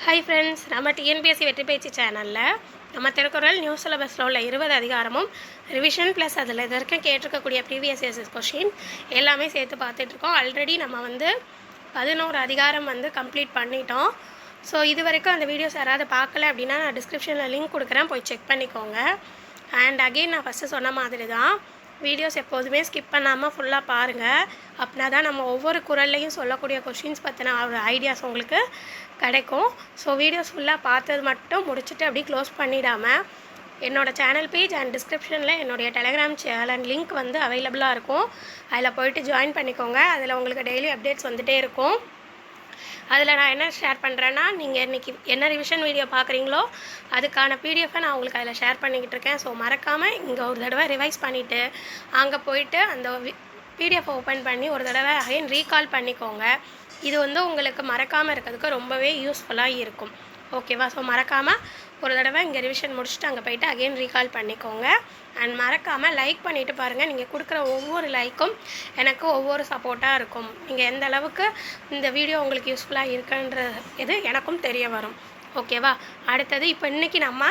Hi friends, நம்ம TNPSC வெற்றி பேச்சு சேனலில் நம்ம திருக்குறள் நியூ சிலபஸில் உள்ள 20 அதிகாரமும் ரிவிஷன் ப்ளஸ் அதில் இது வரைக்கும் கேட்டிருக்கக்கூடிய ப்ரீவியஸ் இயர்ஸ் கொஷின் எல்லாமே சேர்த்து பார்த்துட்ருக்கோம். ஆல்ரெடி நம்ம 11 அதிகாரம் கம்ப்ளீட் பண்ணிட்டோம். ஸோ இது வரைக்கும் அந்த வீடியோஸ் யாராவது பார்க்கல அப்படின்னா நான் டிஸ்கிரிப்ஷனில் லிங்க் கொடுக்குறேன், போய் செக் பண்ணிக்கோங்க. அண்ட் அகெயின் நான் ஃபஸ்ட்டு சொன்ன மாதிரி தான் வீடியோஸ் எப்போதுமே ஸ்கிப் பண்ணாமல் ஃபுல்லாக பாருங்கள். அப்படின்னா தான் நம்ம ஒவ்வொரு குறள்லையும் சொல்லக்கூடிய கொஷின்ஸ் பற்றின ஒரு ஐடியாஸ் உங்களுக்கு கிடைக்கும். ஸோ வீடியோஸ் ஃபுல்லாக பார்த்தது மட்டும் முடிச்சுட்டு அப்படியே க்ளோஸ் பண்ணிடாமல் என்னோடய சேனல் பேஜ் அண்ட் டிஸ்கிரிப்ஷனில் என்னுடைய டெலிகிராம் சேனல் லிங்க் அவைலபிளாக இருக்கும். அதில் போய்ட்டு ஜாயின் பண்ணிக்கோங்க. அதில் உங்களுக்கு டெய்லி அப்டேட்ஸ் வந்துகிட்டே இருக்கும். அதில் நான் என்ன ஷேர் பண்ணுறேன்னா, நீங்கள் இன்றைக்கி என்ன ரிவிஷன் வீடியோ பார்க்குறீங்களோ அதுக்கான பிடிஎஃபை நான் உங்களுக்கு அதில் ஷேர் பண்ணிக்கிட்டு இருக்கேன். ஸோ மறக்காமல் இங்கே ஒரு தடவை ரிவைஸ் பண்ணிவிட்டு அங்கே போயிட்டு அந்த பிடிஎஃப் ஓப்பன் பண்ணி ஒரு தடவை அகைன் ரீகால் பண்ணிக்கோங்க. இது உங்களுக்கு மறக்காமல் இருக்கிறதுக்கு ரொம்பவே யூஸ்ஃபுல்லாக இருக்கும். ஓகேவா? ஸோ மறக்காமல் ஒரு தடவை இங்கே ரிவிஷன் முடிச்சுட்டு அங்கே போய்ட்டு அகெயின் ரீகால் பண்ணிக்கோங்க. அண்ட் மறக்காமல் லைக் பண்ணிவிட்டு பாருங்கள். நீங்கள் கொடுக்குற ஒவ்வொரு லைக்கும் எனக்கு ஒவ்வொரு சப்போர்ட்டாக இருக்கும். நீங்கள் எந்த அளவுக்கு இந்த வீடியோ உங்களுக்கு யூஸ்ஃபுல்லாக இருக்குன்ற இது எனக்கும் தெரிய வரும். ஓகேவா? அடுத்தது இப்போ இன்றைக்கி நம்ம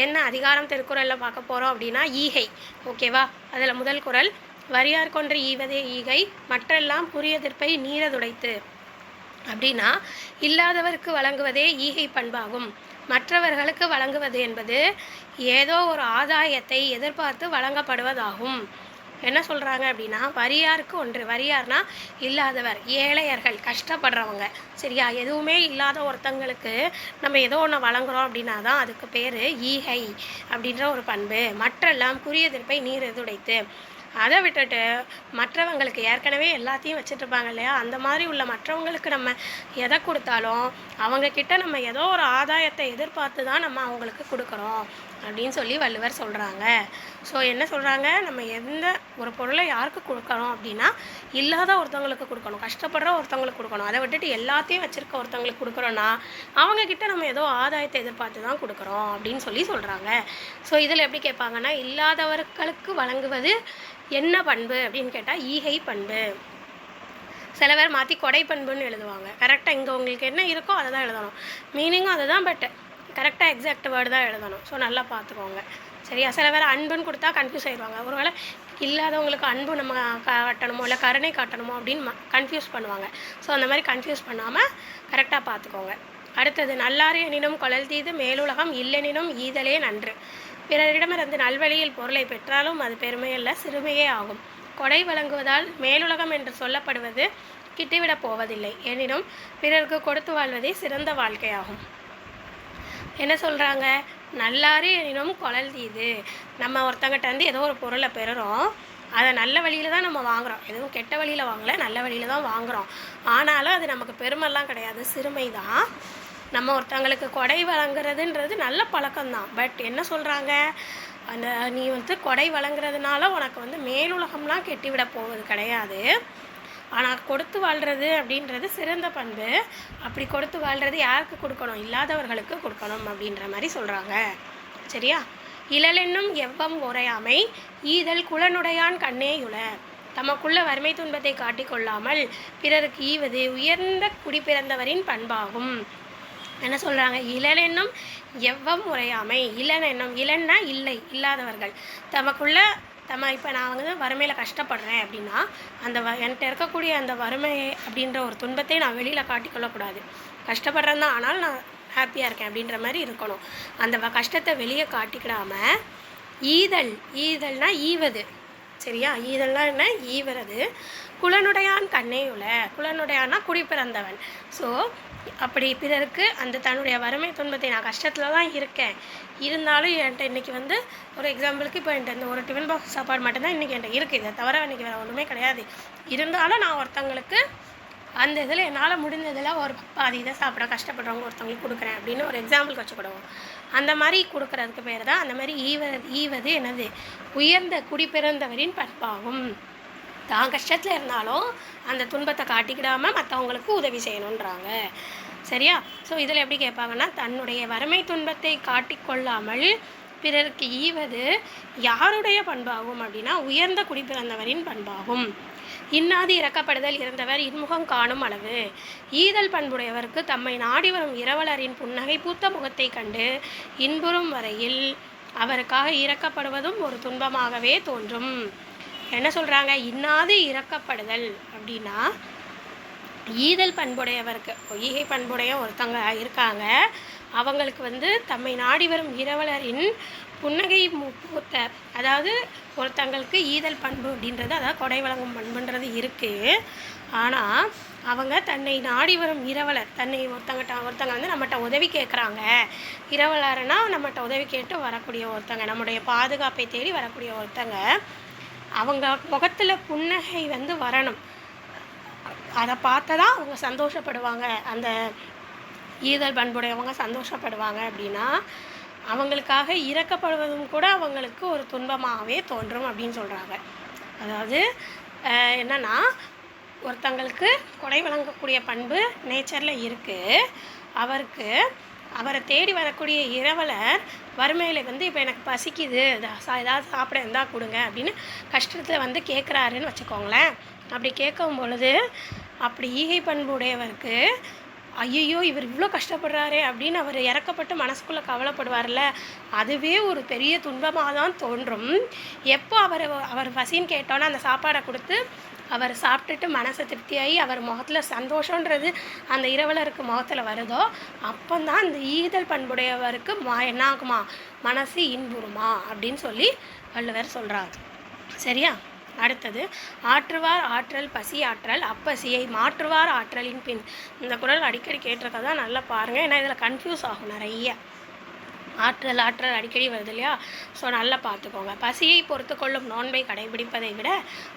என்ன அதிகாரம் திருக்குறளில் பார்க்க போகிறோம் அப்படின்னா ஈகை. ஓகேவா? அதில் முதல் குறள், வரியார் கொன்ற ஈவதே ஈகை, மற்றெல்லாம் புரியதிற்பை நீரதுடைத்து. அப்படின்னா இல்லாதவருக்கு வழங்குவதே ஈகை பண்பாகும். மற்றவர்களுக்கு வழங்குவது என்பது ஏதோ ஒரு ஆதாயத்தை எதிர்பார்த்து வழங்கப்படுவதாகும். என்ன சொல்கிறாங்க அப்படின்னா, வரியாருக்கு ஒன்று, வரியார்னா இல்லாதவர், ஏழையர்கள், கஷ்டப்படுறவங்க. சரியா? எதுவுமே இல்லாத ஒருத்தங்களுக்கு நம்ம ஏதோ ஒன்று வழங்குகிறோம் அப்படின்னா தான் அதுக்கு பேர் ஈகை அப்படின்ற ஒரு பண்பு. மற்றெல்லாம் குறியெதிர்ப்பை நீர் எதுடைத்து. அதை விட்டுட்டு மற்றவங்களுக்கு ஏற்கனவே எல்லாத்தையும் வச்சுட்ருப்பாங்க இல்லையா, அந்த மாதிரி உள்ள மற்றவங்களுக்கு நம்ம எதை கொடுத்தாலும் அவங்கக்கிட்ட நம்ம ஏதோ ஒரு ஆதாயத்தை எதிர்பார்த்து தான் நம்ம அவங்களுக்கு கொடுக்குறோம் அப்படின்னு சொல்லி வள்ளுவர் சொல்கிறாங்க. ஸோ என்ன சொல்கிறாங்க, நம்ம எந்த ஒரு பொருளை யாருக்கு கொடுக்குறோம் அப்படின்னா இல்லாத ஒருத்தவங்களுக்கு கொடுக்கணும், கஷ்டப்படுற ஒருத்தவங்களுக்கு கொடுக்கணும். அதை விட்டுட்டு எல்லாத்தையும் வச்சுருக்க ஒருத்தவங்களுக்கு கொடுக்குறோன்னா அவங்கக்கிட்ட நம்ம ஏதோ ஆதாயத்தை எதிர்பார்த்து தான் கொடுக்குறோம் அப்படின்னு சொல்லி சொல்கிறாங்க. ஸோ இதில் எப்படி கேட்பாங்கன்னா, இல்லாதவர்களுக்கு வழங்குவது என்ன பண்பு அப்படின்னு கேட்டால் ஈகை பண்பு. சில பேர் மாற்றி கொடை பண்புன்னு எழுதுவாங்க. கரெக்டாக இங்கே உங்களுக்கு என்ன இருக்கோ அதை தான் எழுதணும், மீனிங்கும் அதை தான், பட் கரெக்டாக எக்ஸாக்ட் வேர்டு தான் எழுதணும். ஸோ நல்லா பார்த்துக்கோங்க. சரியா? சில பேர் அன்புன்னு கொடுத்தா கன்ஃபியூஸ் ஆயிடுவாங்க. ஒருவேளை இல்லாதவங்களுக்கு அன்பு நம்ம காட்டணுமோ இல்லை கருணை காட்டணுமோ அப்படின்னு கன்ஃபியூஸ் பண்ணுவாங்க. ஸோ அந்த மாதிரி கன்ஃபியூஸ் பண்ணாமல் கரெக்டாக பார்த்துக்கோங்க. அடுத்தது, நல்லாறு எனினும் கொளல் தீது மேலுலகம் இல்லெனினும் ஈதலே நன்று. பிறரிடமிருந்து நல்வழியில் பொருளை பெற்றாலும் அது பெருமையல்ல, சிறுமையே ஆகும். கொடை வழங்குவதால் மேலுலகம் என்று சொல்லப்படுவது கிட்டிவிடப் போவதில்லை. எனினும் பிறருக்கு கொடுத்து வாழ்வதே சிறந்த வாழ்க்கையாகும். என்ன சொல்கிறாங்க, நல்லாறு எனினும் கொளல் தீது. நம்ம ஒருத்தங்கிட்ட ஏதோ ஒரு பொருளை பெறுறோம், அதை நல்ல வழியில் தான் நம்ம வாங்குகிறோம். எதுவும் கெட்ட வழியில் வாங்கலை, நல்ல வழியில் தான் வாங்குகிறோம். ஆனாலும் அது நமக்கு பெருமைலாம் கிடையாது, சிறுமை தான். நம்ம ஒருத்தங்களுக்கு கொடை வழங்குறதுன்றது நல்ல பழக்கம்தான். பட் என்ன சொல்கிறாங்க, அந்த நீ கொடை வழங்குறதுனால உனக்கு மேலுலகம்லாம் கெட்டிவிட போவது கிடையாது. ஆனால் கொடுத்து வாழ்கிறது அப்படின்றது சிறந்த பண்பு. அப்படி கொடுத்து வாழ்கிறது யாருக்கு கொடுக்கணும், இல்லாதவர்களுக்கு கொடுக்கணும் அப்படின்ற மாதிரி சொல்கிறாங்க. சரியா? இழலென்னும் எவ்வம் உரையாமை ஈதல் குலனுடையான் கண்ணேயுள. தமக்குள்ள வறுமை துன்பத்தை காட்டிக்கொள்ளாமல் பிறருக்கு ஈவது உயர்ந்த குடிப்பிறந்தவரின் பண்பாகும். என்ன சொல்கிறாங்க, இளனென்னும் எவ்வம் உரையாமை. இளனென்னும், இளன்னா இல்லை, இல்லாதவர்கள். தமக்குள்ள இப்போ நான் வறுமையில் கஷ்டப்படுறேன் அப்படின்னா அந்த என்கிட்ட இருக்கக்கூடிய அந்த வறுமை அப்படின்ற ஒரு துன்பத்தை நான் வெளியில் காட்டிக்கொள்ளக்கூடாது. கஷ்டப்படுறேன் தான், ஆனால் நான் ஹாப்பியாக இருக்கேன் அப்படின்ற மாதிரி இருக்கணும். அந்த கஷ்டத்தை வெளியே காட்டிக்கிடாமல் ஈதல், ஈதல்னா ஈவது. சரியா? ஈதல்னால் என்ன, ஈவது. குலனுடையான் கண்ணேயுள. குலனுடையான்னா குடிப்பிறந்தவன். ஸோ அப்படி பிறருக்கு அந்த தன்னுடைய வறுமை துன்பத்தை, நான் கஷ்டத்தில் தான் இருக்கேன், இருந்தாலும் என்கிட்ட இன்றைக்கி ஒரு எக்ஸாம்பிளுக்கு இப்போ என்கிட்ட இந்த ஒரு டிஃபன் பாக்ஸ் சாப்பாடு மட்டும்தான் இன்றைக்கி என்கிட்ட இருக்குது, இதை தவிர இன்றைக்கி வேறு ஒன்றுமே கிடையாது. இருந்தாலும் நான் ஒருத்தங்களுக்கு அந்த இதில் என்னால் முடிஞ்சதில் ஒரு பாதி இதை சாப்பிட கஷ்டப்படுறவங்க ஒருத்தவங்களுக்கு கொடுக்குறேன் அப்படின்னு ஒரு எக்ஸாம்பிளுக்கு வச்சுக்கிடுவோம். அந்த மாதிரி கொடுக்குறதுக்கு பேர் தான் அந்த மாதிரி ஈவது என்னது, உயர்ந்த குடிப்பிறந்தவரின் பண்பாகும். தான் கஷ்டத்தில் இருந்தாலும் அந்த துன்பத்தை காட்டிக்கிடாமல் மற்றவங்களுக்கு உதவி செய்யணுன்றாங்க. சரியா? ஸோ இதில் எப்படி கேட்பாங்கன்னா, தன்னுடைய வறுமை துன்பத்தை காட்டிக்கொள்ளாமல் பிறருக்கு ஈவது யாருடைய பண்பாகும் அப்படின்னா உயர்ந்த குடிப்பிறந்தவரின் பண்பாகும். இன்னாது இறக்கப்படுதல் இறந்தவர் இன்முகம் காணும் அளவு. ஈதல் பண்புடையவருக்கு தம்மை நாடி வரும் இரவலரின் புன்னகை பூத்த முகத்தை கண்டு இன்புறும் வரையில் அவருக்காக இறக்கப்படுவதும் ஒரு துன்பமாகவே தோன்றும். என்ன சொல்கிறாங்க? இன்னாது இறக்கப்படுதல் அப்படின்னா ஈதல் பண்புடையவருக்கு, ஈகை பண்புடைய ஒருத்தங்க இருக்காங்க, அவங்களுக்கு தம்மை நாடி வரும் இரவலரின் புன்னகை பூத்த, அதாவது ஒருத்தங்களுக்கு ஈதல் பண்பு அப்படின்றது, அதாவது கொடை வழங்கும் பண்புன்றது இருக்குது. ஆனால் அவங்க தன்னை நாடி வரும் இரவலர், தன்னை ஒருத்தங்க நம்மகிட்ட உதவி கேட்குறாங்க. இரவலர்னா நம்மகிட்ட உதவி கேட்டு வரக்கூடிய ஒருத்தங்க, நம்முடைய பாதுகாப்பை தேடி வரக்கூடிய ஒருத்தங்க, அவங்க முகத்தில் புன்னகை வரணும். அதை பார்த்ததான் அவங்க சந்தோஷப்படுவாங்க. அந்த ஈதல் பண்புடையவங்க சந்தோஷப்படுவாங்க. அப்படின்னா அவங்களுக்காக இறக்கப்படுவதும் கூட அவங்களுக்கு ஒரு துன்பமாகவே தோன்றும் அப்படின்னு சொல்கிறாங்க. அதாவது என்னென்னா, ஒருத்தங்களுக்கு கொடை வழங்கக்கூடிய பண்பு நேச்சரில் இருக்குது. அவரை தேடி வரக்கூடிய இரவலர் வறுமையில் இப்போ எனக்கு பசிக்குது, ஏதாவது சாப்பிட இருந்தால் கொடுங்க அப்படின்னு கஷ்டத்தில் கேட்குறாருன்னு வச்சுக்கோங்களேன். அப்படி கேட்கும் பொழுது அப்படி ஈகை பண்புடையவருக்கு ஐயோ இவர் இவ்வளோ கஷ்டப்படுறாரே அப்படின்னு அவர் இறக்கப்பட்டு மனசுக்குள்ளே கவலைப்படுவார்ல, அதுவே ஒரு பெரிய துன்பமாக தான் தோன்றும். எப்போ அவர் பசின்னு கேட்டோன்னா அந்த சாப்பாடை கொடுத்து அவர் சாப்பிட்டுட்டு மனசை திருப்தியாகி அவர் முகத்தில் சந்தோஷன்றது அந்த இரவலருக்கு முகத்தில் வருதோ, அப்போந்தான் அந்த ஈதல் பண்புடையவருக்கு என்ன ஆகுமா, மனசு இன்புறுமா அப்படின்னு சொல்லி வள்ளுவர் சொல்கிறார். சரியா? அடுத்தது, ஆற்றுவார் ஆற்றல் பசி ஆற்றல் அப்பசியை மாற்றுவார் ஆற்றலின் பின். இந்த குறள் அடிக்கடி கேட்டிருக்கதா நல்லா பாருங்கள், ஏன்னா இதில் கன்ஃபியூஸ் ஆகும் நிறைய. ஆற்றல் அடிக்கடி வருது இல்லையா? ஸோ நல்லா பார்த்துக்கோங்க. பசியை பொறுத்து கொள்ளும் நோன்பை கடைபிடிப்பதை விட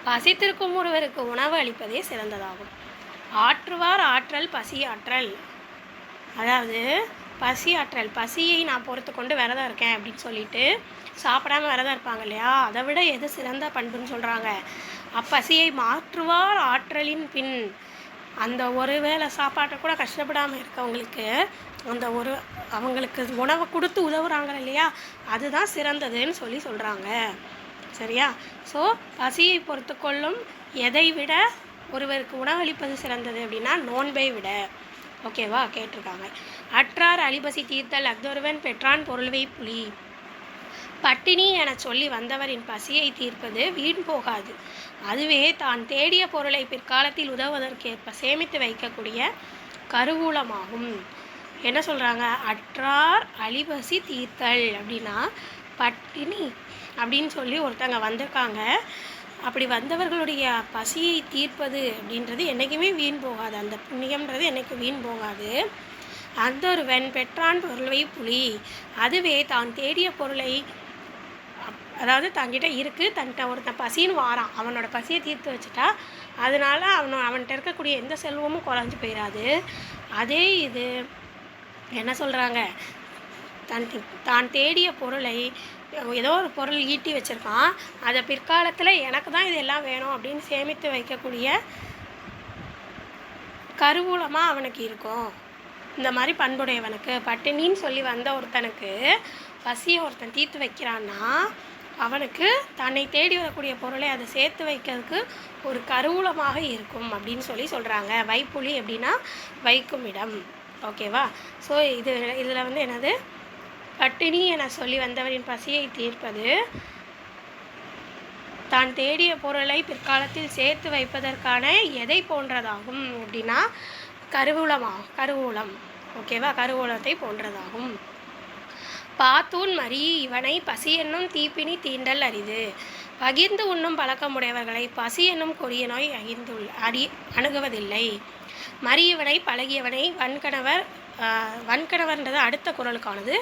பசித்திருக்கும் ஒருவருக்கு உணவு அளிப்பதே சிறந்ததாகும். ஆற்றுவார் ஆற்றல் பசி ஆற்றல், அதாவது பசி ஆற்றல், பசியை நான் பொறுத்து கொண்டு விரதம் இருக்கேன் அப்படின்னு சொல்லிட்டு சாப்பிடாம விரதம் இருப்பாங்க இல்லையா, அதை விட எது சிறந்த பண்புன்னு சொல்கிறாங்க? அப்பசியை மாற்றுவார் ஆற்றலின் பின். அந்த ஒரு வேளை சாப்பாட்டை கூட கஷ்டப்படாமல் இருக்கவங்களுக்கு அவங்களுக்கு உணவை கொடுத்து உதவுறாங்க இல்லையா, அதுதான் சிறந்ததுன்னு சொல்கிறாங்க. சரியா? ஸோ பசியை பொறுத்து கொள்ளும் எதை விட ஒருவருக்கு உணவளிப்பது சிறந்தது அப்படின்னா நோன்பை விட. ஓகேவா? கேட்டிருக்காங்க. அற்றார் அலிபசி தீர்த்தல் அஃதொருவன் பெற்றான் பொருள்வை புலி. பட்டினி என சொல்லி வந்தவரின் பசியை தீர்ப்பது வீண் போகாது. அதுவே தான் தேடிய பொருளை பிற்காலத்தில் உதவுவதற்கேற்ப சேமித்து வைக்கக்கூடிய கருவூலமாகும். என்ன சொல்கிறாங்க? அற்றார் அலிபசி தீர்த்தல் அப்படின்னா பட்டினி அப்படின்னு சொல்லி ஒருத்தங்க வந்திருக்காங்க. அப்படி வந்தவர்களுடைய பசியை தீர்ப்பது அப்படின்றது என்றைக்குமே வீண் போகாது. அந்த புண்ணியம்ன்றது என்றைக்கும் வீண் போகாது. அந்தொருவன் பெற்றான் பொருளை புலி. அதுவே தான் தேடிய பொருளை, அதாவது தங்கிட்ட இருக்குது, தன்கிட்ட ஒருத்தன் பசின்னு வாரான், அவனோட பசியை தீர்த்து வச்சுட்டா அதனால் அவன்கிட்ட இருக்கக்கூடிய எந்த செல்வமும் குறைஞ்சி போயிடாது. அதே இது என்ன சொல்கிறாங்க? தான் தேடிய பொருளை, ஏதோ ஒரு பொருள் ஈட்டி வச்சுருக்கான், அதை பிற்காலத்தில் எனக்கு தான் இதெல்லாம் வேணும் அப்படின்னு சேமித்து வைக்கக்கூடிய கருவூலமாக அவனுக்கு இருக்கும். இந்த மாதிரி பண்புடையவனுக்கு, பட்டினின்னு சொல்லி வந்த ஒருத்தனுக்கு பசியை ஒருத்தன் தீர்த்து வைக்கிறான்னா அவனுக்கு தன்னை தேடி வரக்கூடிய பொருளை அதை சேர்த்து வைக்கிறதுக்கு ஒரு கருவூலமாக இருக்கும் அப்படின்னு சொல்கிறாங்க. வைப்புலி அப்படின்னா வைக்கும் இடம். ஓகேவா? ஸோ இதில் என்னது, பட்டினி என சொல்லி வந்தவரின் பசியை தீர்ப்பது தான் தேடிய பொருளை பிற்காலத்தில் சேர்த்து வைப்பதற்கான எதை போன்றதாகும் அப்படின்னா கருவூலம். ஓகேவா? கருவூலத்தை போன்றதாகும். பாத்தூன் மறி இவனை பசி என்னும் தீப்பினி தீண்டல் அரிது. பகிர்ந்து உண்ணும் பழக்கமுடையவர்களை பசி என்னும் கொடிய நோய் அணுகுவதில்லை. மறியவனை பழகியவனை வன்கணவர்ன்றது அடுத்த குறளுக்கானது.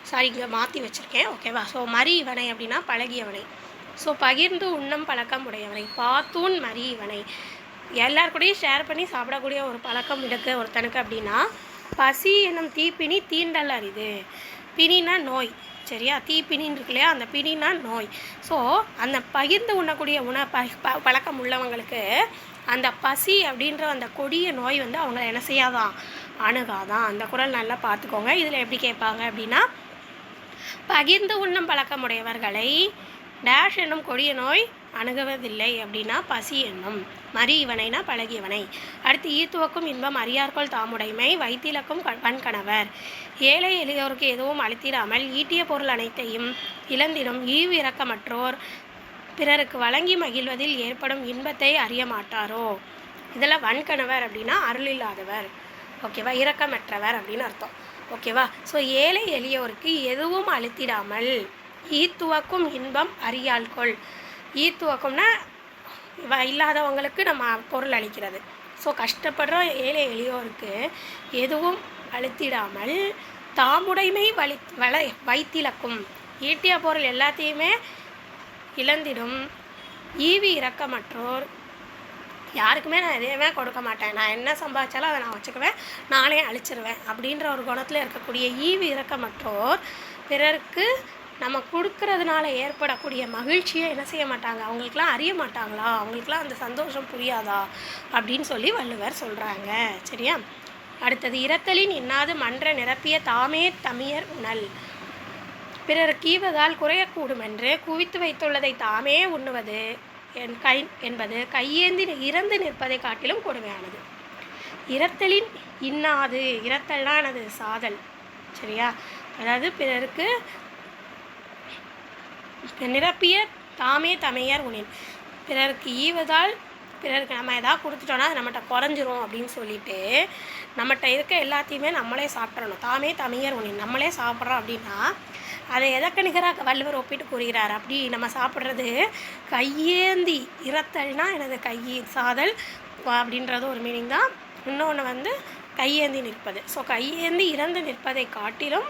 சாரி, இங்கே மாற்றி வச்சுருக்கேன். ஓகேவா? ஸோ மறியவனை அப்படின்னா பழகியவனை. ஸோ பகிர்ந்து உண்ணும் பழக்கம் உடையவனை. பாத்தூன் மறியவனை, எல்லாருக்கூடையும் ஷேர் பண்ணி சாப்பிடக்கூடிய ஒரு பழக்கம் இருக்குது ஒருத்தனுக்கு அப்படின்னா பசி என்னும் தீப்பினி தீண்டல் அரிது. பிணினா நோய். சரியா? தீப்பினின்னு இருக்கு இல்லையா, அந்த பிணினா நோய். ஸோ அந்த பகிர்ந்து உண்ணக்கூடிய பழக்கம் உள்ளவங்களுக்கு அந்த பசி அப்படின்ற அந்த கொடிய நோய் அவங்கள என்ன செய்யாதான், அணுகாதான். அந்த குறள் நல்லா பார்த்துக்கோங்க. இதில் எப்படி கேட்பாங்க அப்படின்னா, பகிர்ந்து உண்ணும் பழக்கமுடையவர்களை டேஷ் என்னும் கொடிய நோய் அணுகுவதில்லை அப்படின்னா பசி என்னும். மறி இவனைனா பழகியவனை. அடுத்து ஈத்துவக்கும் இன்பம் அறியார்கொள் தாமுடைமை வைத்திலக்கும் வன்கணவர். ஏழை எளியோருக்கு எதுவும் அளித்திடாமல் ஈட்டிய பொருள் அனைத்தையும் இழந்திடும் ஈவு இரக்கமற்றோர் பிறருக்கு வழங்கி மகிழ்வதில் ஏற்படும் இன்பத்தை அறிய மாட்டாரோ. இதில் வன்கணவர் அப்படின்னா அருள் இல்லாதவர், ஓகேவா, இரக்கமற்றவர் அப்படின்னு அர்த்தம், ஓகேவா. ஸோ ஏழை எளியோருக்கு எதுவும் அளித்திடாமல் ஈத்துவக்கும் இன்பம் அறியாள்கொள். ஈத்துவக்கம்னா இல்லாதவங்களுக்கு நம்ம பொருள் அளிக்கிறது. ஸோ கஷ்டப்படுற ஏழை எளியோருக்கு எதுவும் அளித்திடாமல் தாமுடைமை வைத்திலக்கும் ஈட்டிய பொருள் எல்லாத்தையுமே இழந்திடும் ஈவி இரக்கமற்றோர். யாருக்குமே நான் எதையுமே கொடுக்க மாட்டேன், நான் என்ன சம்பாதிச்சாலும் அதை நான் வச்சுக்குவேன், நானே அழிச்சிருவேன் அப்படின்ற ஒரு குணத்தில் இருக்கக்கூடிய ஈவி இரக்கமற்றோர் பிறருக்கு நம்ம கொடுக்கறதுனால ஏற்படக்கூடிய மகிழ்ச்சியை என்ன செய்ய மாட்டாங்க, அவங்களுக்கெலாம் அறிய மாட்டாங்களா, அவங்களுக்கெலாம் அந்த சந்தோஷம் புரியாதா அப்படின்னு சொல்லி வள்ளுவர் சொல்கிறாங்க. சரியா. அடுத்தது இரத்தலின் இன்னாது மன்ற நிரப்பிய தாமே தமியர் உணல். பிறருக்கு ஈவதால் குறையக்கூடும் என்று குவித்து வைத்துள்ளதை தாமே உண்ணுவது என்பது கையேந்தி இறந்து நிற்பதை காட்டிலும் கொடுமையானது. இரத்தலின் இன்னாது, இரத்தல்னா எனது சாதல், சரியா. அதாவது பிறருக்கு நிரப்பிய தாமே தமையர் உணின். பிறருக்கு ஈவதால் பிறருக்கு நம்ம எதாவது கொடுத்துட்டோன்னா அது நம்மகிட்ட குறைஞ்சிரும் அப்படின்னு சொல்லிட்டு நம்மகிட்ட இருக்க எல்லாத்தையுமே நம்மளே சாப்பிட்றணும். தாமே தமியர் உணின், நம்மளே சாப்பிட்றோம் அப்படின்னா அதை எதற்கு நிகராக வள்ளுவர் ஒப்பிட்டு கூறுகிறார். அப்படி நம்ம சாப்பிட்றது கையேந்தி, இரத்தல்னா எனது சாதல் அப்படின்றது ஒரு மீனிங் தான். இன்னொன்று கையேந்தி நிற்பது. ஸோ கையேந்தி இறந்து நிற்பதை காட்டிலும்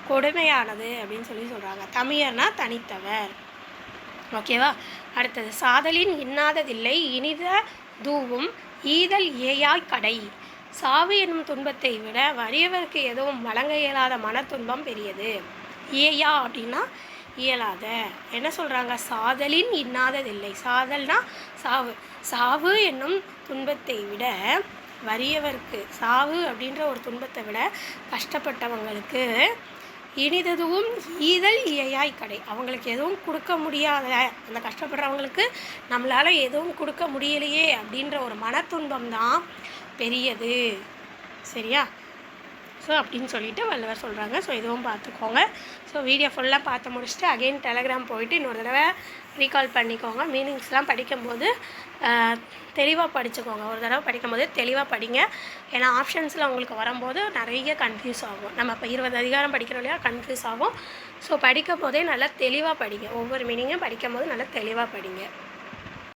கொடுமையானது அப்படின்னு சொல்லி சொல்கிறாங்க. தமியர்னா தனித்தவர், ஓகேவா. அடுத்தது சாதலின் இன்னாததில்லை இனித தூவும் ஈதல் ஏயாய் கடை. சாவு என்னும் துன்பத்தை விட வறியவருக்கு எதுவும் வழங்க இயலாத மன துன்பம் பெரியது. ஏயா அப்படின்னா இயலாத. என்ன சொல்கிறாங்க, சாதலின் இன்னாததில்லை. சாதல்னா சாவு. சாவு என்னும் துன்பத்தை விட வறியவருக்கு, சாவு அப்படின்ற ஒரு துன்பத்தை விட கஷ்டப்பட்டவங்களுக்கு இனிததுவும் ஈதல் இயையாய் கடை. அவங்களுக்கு எதுவும் கொடுக்க முடியாத, அந்த கஷ்டப்படுறவங்களுக்கு நம்மளால் எதுவும் கொடுக்க முடியலையே அப்படின்ற ஒரு மனத்துன்பம் தான் பெரியது, சரியா. ஸோ அப்படின்னு சொல்லிட்டு வள்ளுவர் சொல்கிறாங்க. ஸோ இதுவும் பார்த்துக்கோங்க. ஸோ வீடியோ ஃபுல்லாக பார்த்து முடிச்சுட்டு அகெயின் டெலகிராம் போயிட்டு இன்னொரு தடவை ரீகால் பண்ணிக்கோங்க. மீனிங்ஸ்லாம் படிக்கும்போது தெளிவாக படிச்சுக்கோங்க. ஒரு தடவை படிக்கும்போது தெளிவாக படிங்க. ஏன்னா ஆப்ஷன்ஸில் உங்களுக்கு வரும்போது நிறைய கன்ஃபியூஸ் ஆகும். நம்ம இப்போ 20 அதிகாரம் படிக்கிறோம் இல்லையா, கன்ஃபியூஸ் ஆகும். ஸோ படிக்கும் போதே நல்லா தெளிவாக படிங்க. ஒவ்வொரு மீனிங்கும் படிக்கும் போது நல்லா தெளிவாக படிங்க.